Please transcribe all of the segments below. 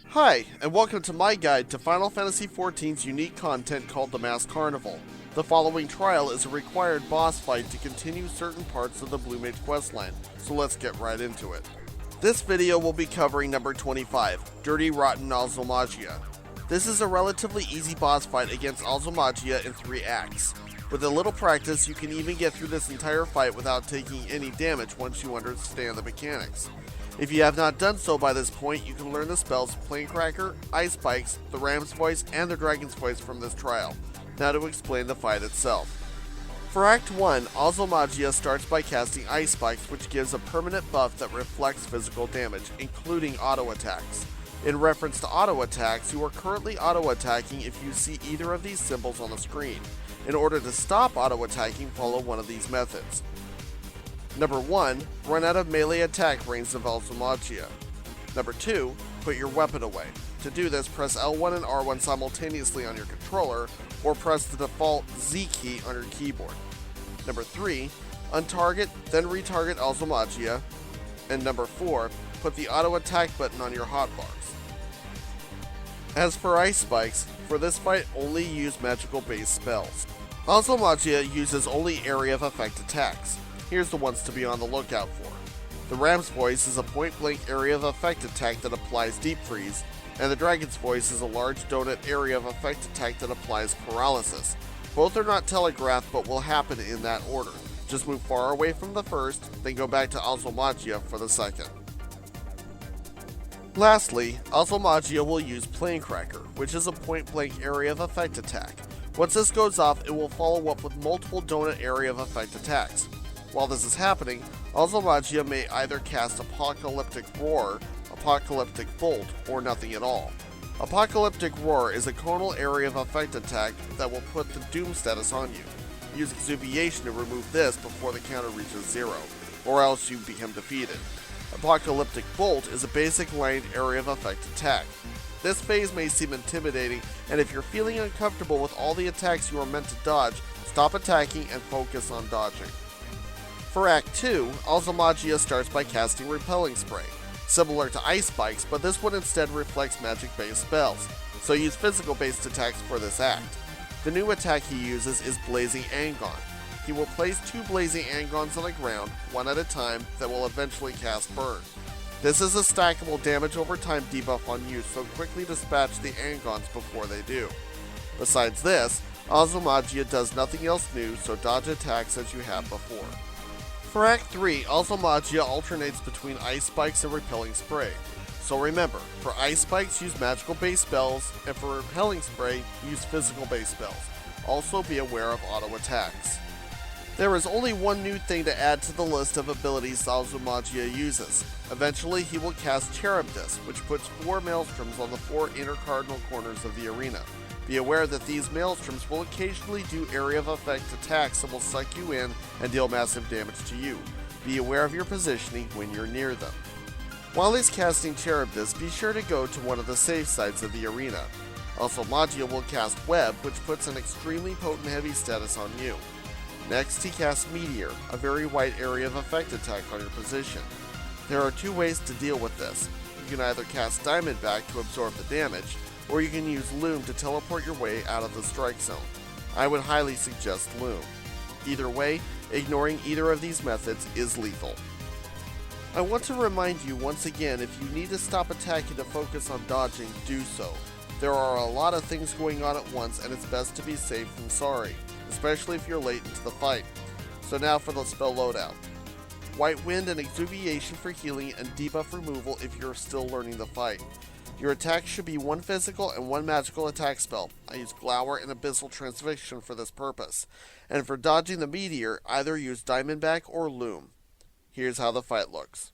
Hi, and welcome to my guide to Final Fantasy XIV's unique content called the Masked Carnival. The following trial is a required boss fight to continue certain parts of the Blue Mage questline, so let's get right into it. This video will be covering number 25, Dirty Rotten Alzomagia. This is a relatively easy boss fight against Alzomagia in 3 acts. With a little practice, you can even get through this entire fight without taking any damage once you understand the mechanics. If you have not done so by this point, you can learn the spells Planecracker, Ice Spikes, the Ram's Voice, and the Dragon's Voice from this trial. Now to explain the fight itself. For Act 1, Alzomagia starts by casting Ice Spikes, which gives a permanent buff that reflects physical damage, including auto attacks. In reference to auto attacks, you are currently auto attacking if you see either of these symbols on the screen. In order to stop auto attacking, follow one of these methods. Number 1, run out of melee attack range of Alzomagia. Number 2, put your weapon away. To do this, press L1 and R1 simultaneously on your controller, or press the default Z key on your keyboard. Number 3, untarget, then retarget Alzomagia. And number 4, put the auto attack button on your hotbars. As for Ice Spikes, for this fight only use magical based spells. Alzomagia uses only area of effect attacks. Here's the ones to be on the lookout for. The Ram's Voice is a point-blank area of effect attack that applies Deep Freeze, and the Dragon's Voice is a large donut area of effect attack that applies Paralysis. Both are not telegraphed but will happen in that order. Just move far away from the first, then go back to Alzomagia for the second. Lastly, Alzomagia will use Planecracker, which is a point-blank area of effect attack. Once this goes off, it will follow up with multiple donut area of effect attacks. While this is happening, Alzomagia may either cast Apocalyptic Roar, Apocalyptic Bolt, or nothing at all. Apocalyptic Roar is a conal area of effect attack that will put the Doom status on you. Use Exuviation to remove this before the counter reaches 0, or else you become defeated. Apocalyptic Bolt is a basic line area of effect attack. This phase may seem intimidating, and if you're feeling uncomfortable with all the attacks you are meant to dodge, stop attacking and focus on dodging. For Act 2, Alzomagia starts by casting Repelling Spray, similar to Ice Spikes, but this one instead reflects magic-based spells, so use physical-based attacks for this act. The new attack he uses is Blazing Angon. He will place 2 Blazing Angons on the ground, one at a time, that will eventually cast Burn. This is a stackable damage over time debuff on you, so quickly dispatch the Angons before they do. Besides this, Alzomagia does nothing else new, so dodge attacks as you have before. For Act 3, Alzomagia alternates between Ice Spikes and Repelling Spray. So remember, for Ice Spikes use magical based spells, and for Repelling Spray use physical based spells. Also be aware of auto attacks. There is only one new thing to add to the list of abilities Alzomagia uses. Eventually he will cast Cherub Disc, which puts 4 maelstroms on the 4 inner cardinal corners of the arena. Be aware that these maelstroms will occasionally do area of effect attacks that will suck you in and deal massive damage to you. Be aware of your positioning when you're near them. While he's casting Cherub Disc, be sure to go to one of the safe sides of the arena. Alzomagia will cast Web, which puts an extremely potent heavy status on you. Next, he casts Meteor, a very wide area of effect attack on your position. There are 2 ways to deal with this. You can either cast Diamondback to absorb the damage, or you can use Loom to teleport your way out of the strike zone. I would highly suggest Loom. Either way, ignoring either of these methods is lethal. I want to remind you once again, if you need to stop attacking to focus on dodging, do so. There are a lot of things going on at once, and it's best to be safe than sorry, especially if you're late into the fight. So now for the spell loadout. White Wind and Exuviation for healing and debuff removal if you're still learning the fight. Your attacks should be 1 physical and 1 magical attack spell. I use Glower and Abyssal Transfixion for this purpose. And for dodging the Meteor, either use Diamondback or Loom. Here's how the fight looks.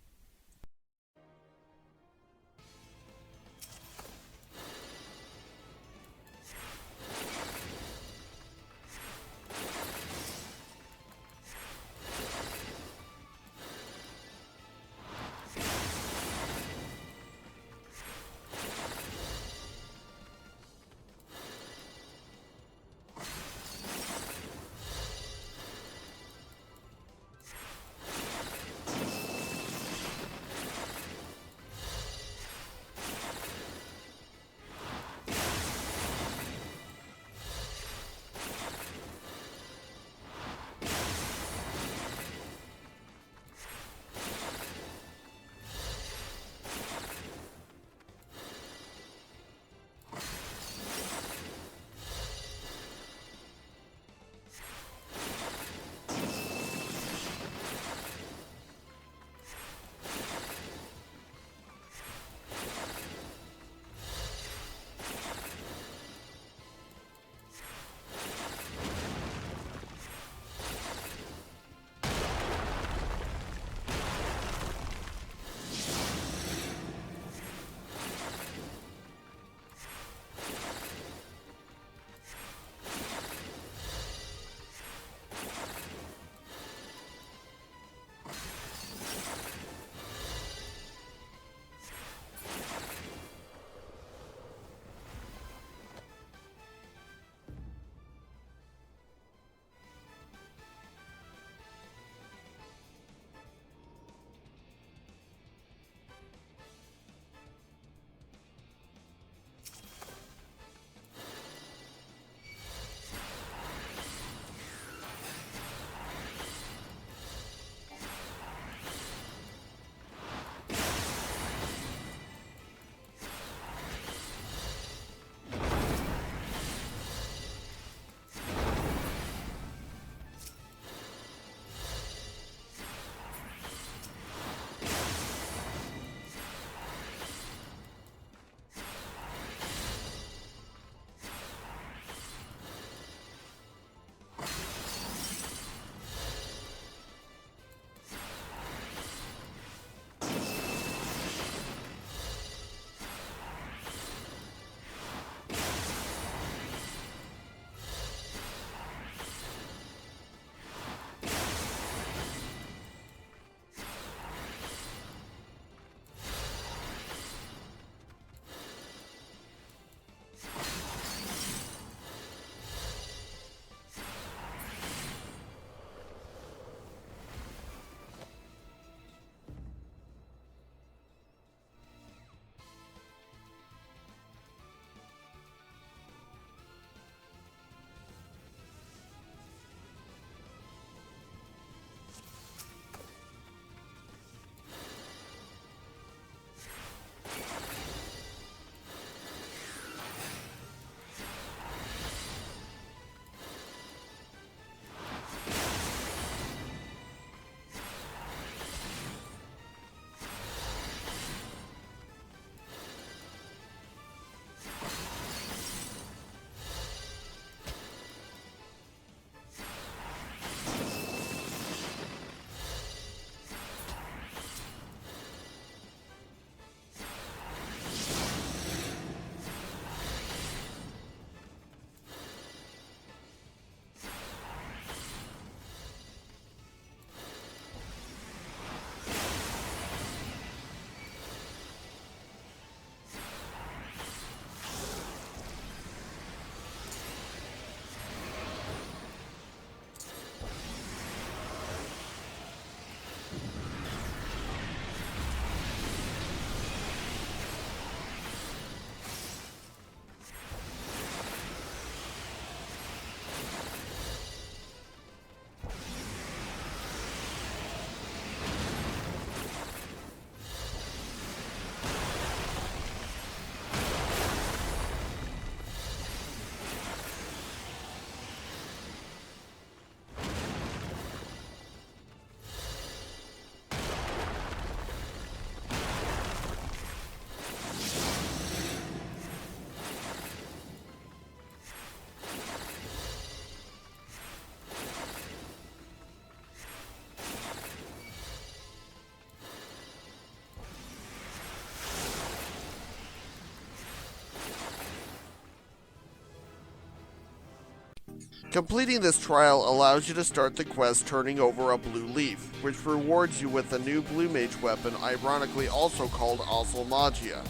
Completing this trial allows you to start the quest turning over a blue leaf, which rewards you with a new blue mage weapon, ironically also called Osel Magia.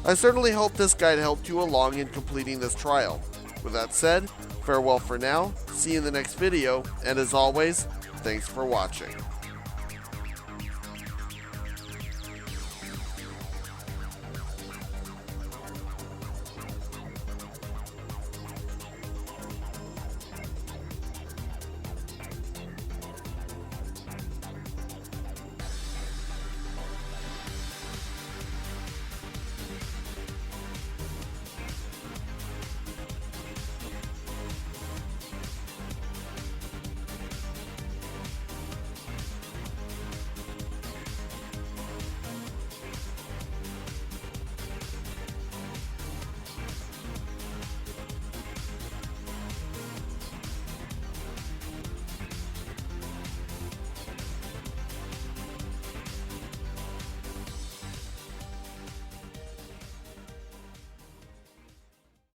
I certainly hope this guide helped you along in completing this trial. With that said, farewell for now, see you in the next video, and as always, thanks for watching.